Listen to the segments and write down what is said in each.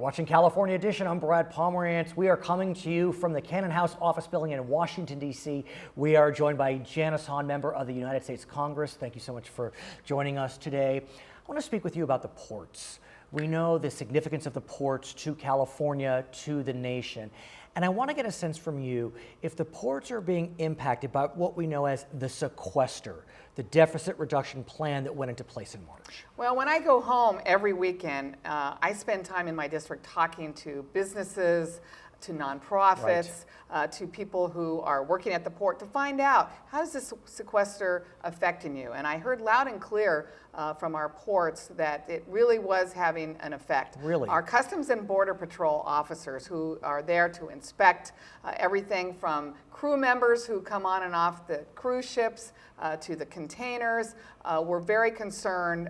You're watching California Edition. I'm Brad Pomerantz. We are coming to you from the Cannon House office building in Washington, D.C. We are joined by Janice Hahn, member of the United States Congress. Thank you so much for joining us today. I want to speak with you about the ports. We know the significance of the ports to California, to the nation. And I want to get a sense from you if the ports are being impacted by what we know as the sequester, the deficit reduction plan that went into place in March. Well, when I go home every weekend, I spend time in my district talking to businesses, to nonprofits, to people who are working at the port to find out, how is this sequester affecting you? And I heard loud and clear from our ports that it really was having an effect. Really? Our Customs and Border Patrol officers who are there to inspect everything from crew members who come on and off the cruise ships to the containers, were very concerned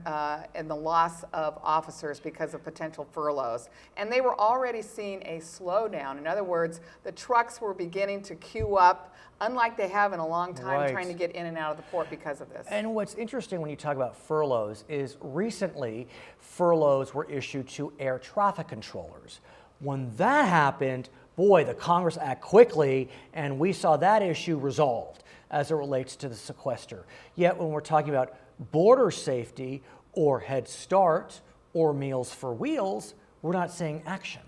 in the loss of officers because of potential furloughs. And they were already seeing a slowdown. In other words, the trucks were beginning to queue up, unlike they have in a long time, trying to get in and out of the port because of this. And what's interesting when you talk about furloughs is recently furloughs were issued to air traffic controllers. When that happened, boy, the Congress acted quickly, and we saw that issue resolved as it relates to the sequester. Yet when we're talking about border safety or Head Start or Meals for Wheels, we're not seeing action.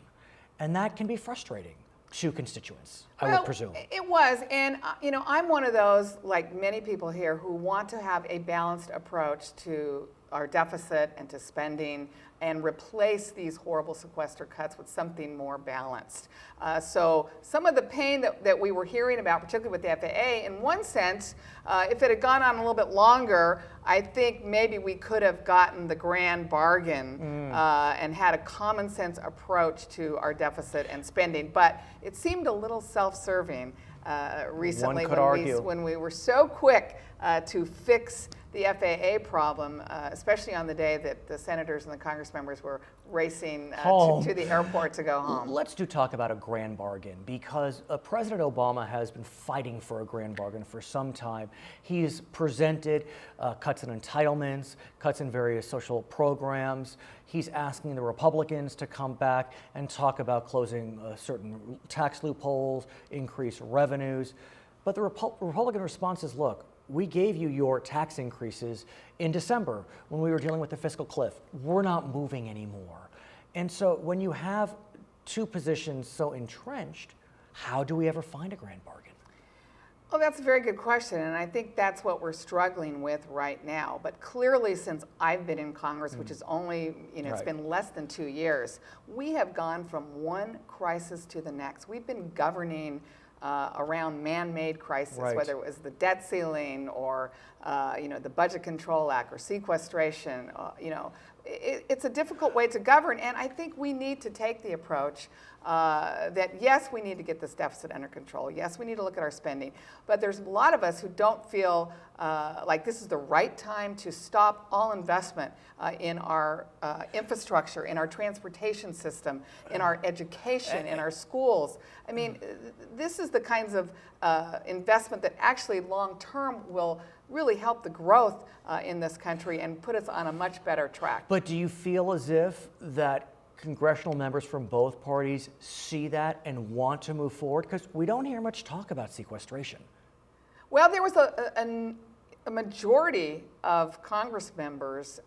And that can be frustrating to constituents, I would presume. It was, and you know, I'm one of those, like many people here, who want to have a balanced approach to our deficit and to spending and replace these horrible sequester cuts with something more balanced. So some of the pain that we were hearing about, particularly with the FAA, in one sense, if it had gone on a little bit longer, I think maybe we could have gotten the grand bargain and had a common sense approach to our deficit and spending. But it seemed a little self-serving recently when we were so quick to fix the FAA problem, especially on the day that the senators and the Congress members were racing to the airport to go home. Let's talk about a grand bargain, because President Obama has been fighting for a grand bargain for some time. He's presented cuts in entitlements, cuts in various social programs. He's asking the Republicans to come back and talk about closing certain tax loopholes, increase revenues. But the Republican response is, look, we gave you your tax increases in December when we were dealing with the fiscal cliff. We're not moving anymore. And so when you have two positions so entrenched, how do we ever find a grand bargain? Well, that's a very good question, and I think that's what we're struggling with right now. But clearly, since I've been in Congress, which is only, it's been less than 2 years, we have gone from one crisis to the next. We've been governing around man-made crisis, whether it was the debt ceiling or the Budget Control Act or sequestration. It's a difficult way to govern, and I think we need to take the approach that yes, we need to get this deficit under control. Yes, we need to look at our spending, but there's a lot of us who don't feel like this is the right time to stop all investment in our infrastructure, in our transportation system, in our education, in our schools. I mean, this is the kinds of investment that actually long-term will really help the growth in this country and put us on a much better track. But do you feel as if that congressional members from both parties see that and want to move forward? Because we don't hear much talk about sequestration. Well, there was a majority of Congress members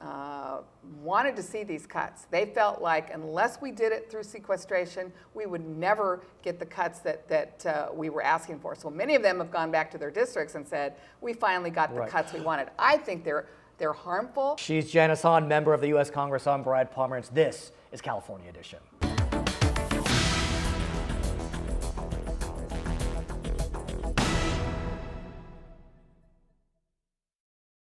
wanted to see these cuts. They felt like unless we did it through sequestration, we would never get the cuts that we were asking for. So many of them have gone back to their districts and said, we finally got the cuts we wanted. I think they're harmful. She's Janice Hahn, member of the U.S. Congress. I'm Brad Pomerantz. This is California Edition.